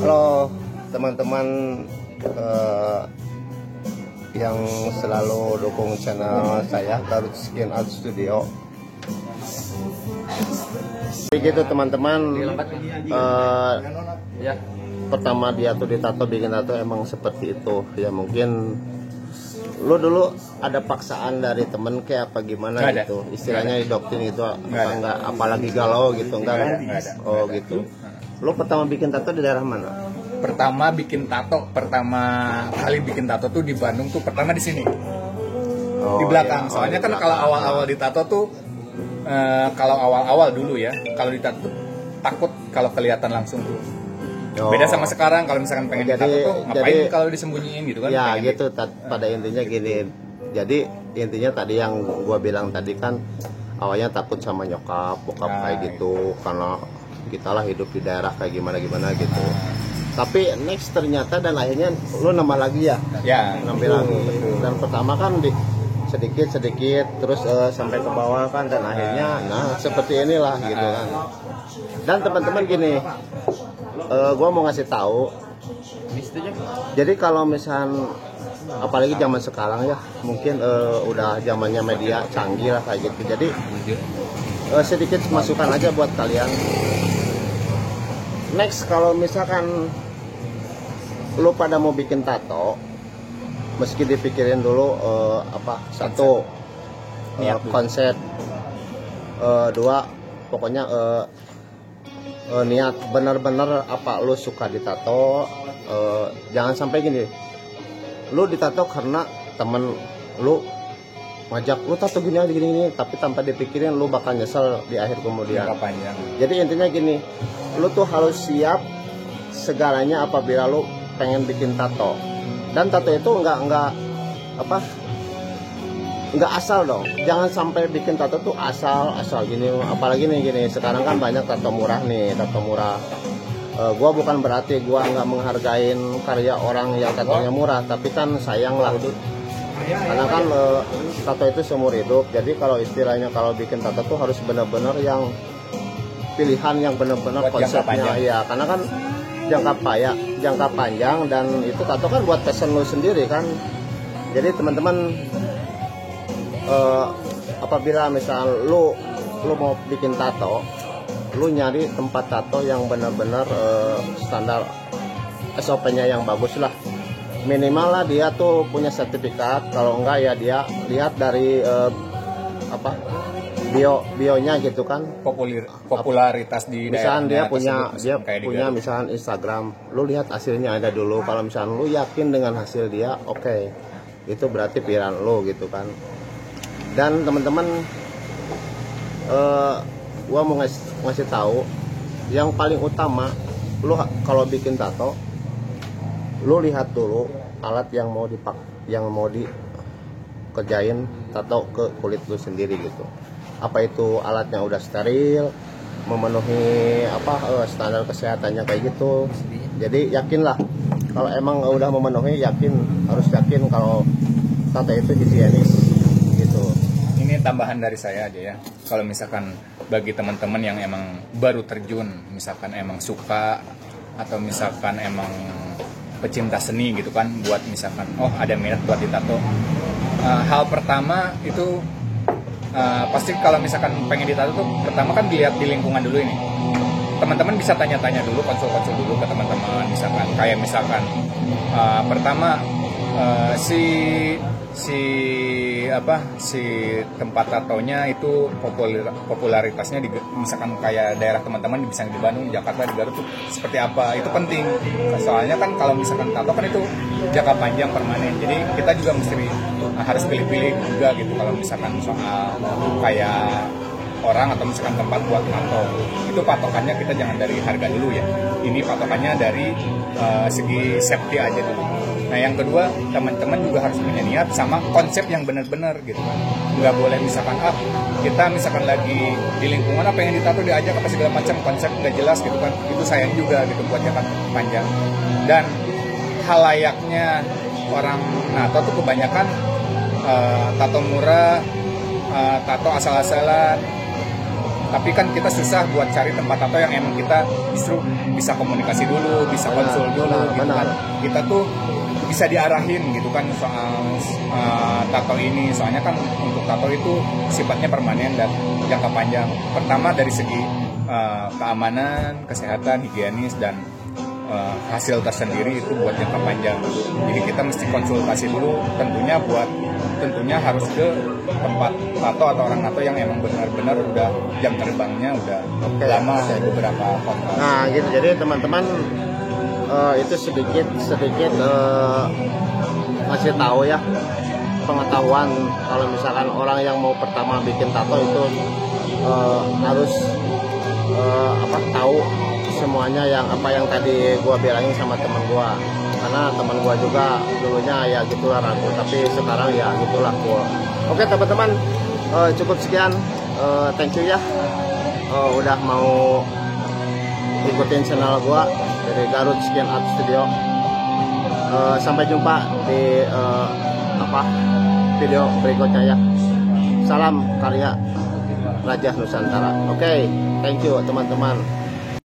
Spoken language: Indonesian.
Halo teman-teman yang selalu dukung channel saya Tarut Skin Art Studio. Begitu teman-teman, pertama dia tuh ditato, bikin tato emang seperti itu ya. Mungkin lu dulu ada paksaan dari temen kayak apa gimana Nggak gitu, ada. istilahnya didoktrin gitu apa Nggak ada. enggak, apalagi galau gitu enggak kan? Nggak ada. Oh gitu. Lu pertama bikin tato di daerah mana? Pertama kali bikin tato tuh di Bandung tuh pertama di sini. Oh, Di belakang. iya. Soalnya Di kan belakang. kalau awal-awal di tato tuh kalau awal-awal dulu ya, kalau di tato tuh takut kalau kelihatan langsung tuh. Oh. Beda sama sekarang kalau misalkan pengen Jadi- ditato tuh ngapain jadi- kalau disembunyiin gitu kan? Ya Pengen gitu, pada intinya gini. Jadi intinya tadi yang gua bilang tadi kan, awalnya takut sama nyokap, bokap Nah, kayak gitu, karena kita lah hidup di daerah kayak gimana gitu. Tapi next ternyata dan akhirnya lu nambah lagi ya, Ya, nambah lagi. betul. Dan pertama kan di sedikit terus sampai ke bawah kan, dan akhirnya nah seperti inilah gitu kan. Dan teman-teman gini, gua mau ngasih tahu. Jadi kalau misal apalagi zaman sekarang ya, mungkin udah zamannya media canggih lah kayak gitu. Jadi sedikit masukan aja buat kalian. Next, kalau misalkan lu pada mau bikin tato, meski dipikirin dulu satu Niat dulu. konsep, dua pokoknya niat bener-bener apa lu suka ditato. Jangan sampai gini, lu ditato karena temen lu ngajak lu tato gini aja gini, tapi tanpa dipikirin lu bakal nyesel di akhir kemudian. jangka panjang. Jadi intinya gini, lu tuh harus siap segalanya apabila lu pengen bikin tato. Dan tato itu nggak asal dong. Jangan sampai bikin tato tuh asal gini. Apalagi nih gini, sekarang kan banyak tato murah nih, tato murah. Gua bukan berarti gua nggak menghargain karya orang yang tatonya murah, tapi kan sayang lah. Karena kan tato itu seumur hidup. Jadi kalau istilahnya kalau bikin tato tuh harus benar-benar yang pilihan yang benar-benar Buat jangka konsepnya panjang. ya. Karena kan jangka panjang dan itu tato kan buat passion lu sendiri kan. Jadi teman-teman, apabila misal lu mau bikin tato, lu nyari tempat tato yang benar-benar standar SOP-nya yang bagus lah. Minimal lah dia tuh punya sertifikat. Kalau enggak ya dia lihat dari bionya gitu kan. Popularitas di Misalkan dia daerahnya punya tersebut, kayak di punya Garut. misalkan Instagram, lu lihat hasilnya ada dulu. Kalau misalkan lu yakin dengan hasil dia, oke, itu berarti pilihan lu gitu kan. Dan teman-teman, gua mau ngasih tahu yang paling utama, lu kalau bikin tato, lu lihat dulu alat yang mau dikerjain tato ke kulit lu sendiri gitu. Apa itu alatnya udah steril, memenuhi standar kesehatannya kayak gitu. Jadi yakinlah kalau emang udah memenuhi, harus yakin kalau tato itu higienis gitu. Ini tambahan dari saya aja ya. Kalau misalkan bagi teman-teman yang emang baru terjun, misalkan emang suka atau misalkan emang pecinta seni gitu kan, buat misalkan ada minat buat ditato. Hal pertama itu pasti kalau misalkan pengen ditato tuh pertama kan dilihat di lingkungan dulu ini. Teman-teman bisa tanya-tanya dulu, konsul dulu ke teman-teman, misalkan pertama si tempat tatonya itu popularitasnya misalkan kayak daerah teman-teman bisa di Bandung, Jakarta, di Garut tuh seperti apa, itu penting. Soalnya kan kalau misalkan tato kan itu jangka panjang permanen, jadi kita juga mesti harus pilih-pilih juga gitu kalau misalkan soal kayak orang atau misalkan tempat buat tato. Itu patokannya kita jangan dari harga dulu ya, ini patokannya dari segi safety aja dulu. Nah yang kedua, teman-teman juga harus punya niat sama konsep yang benar-benar gitu kan. Nggak boleh misalkan kita misalkan lagi di lingkungan pengen ditato diajak apa segala macam, konsep nggak jelas gitu kan, itu sayang juga gitu buat jangka panjang. Dan halayaknya orang nato tuh kebanyakan tato murah, tato asal-asalan, Tapi kan kita susah buat cari tempat tato yang emang kita justru bisa komunikasi dulu, bisa konsul dulu gitu kan. Kita tuh bisa diarahin gitu kan soal tato ini. Soalnya kan untuk tato itu sifatnya permanen dan jangka panjang. Pertama dari segi keamanan, kesehatan, higienis, dan hasil tersendiri itu buat jangka panjang. Jadi kita mesti konsultasi dulu, tentunya harus ke tempat tato atau orang tato yang emang benar-benar udah jam terbangnya udah lama, beberapa kontrak. Nah gitu, jadi teman-teman itu sedikit ngasih tahu ya, pengetahuan kalau misalkan orang yang mau pertama bikin tato itu harus tahu semuanya yang tadi gua bilangin sama teman gua, karena teman gua juga dulunya ya gitulah ragu, tapi sekarang ya gitulah cool. Oke teman-teman, cukup sekian, thank you ya udah mau ikutin channel gua dari Garut Skin Art Studio. Sampai jumpa di video berikutnya ya. Salam karya Raja Nusantara. Oke, thank you teman-teman.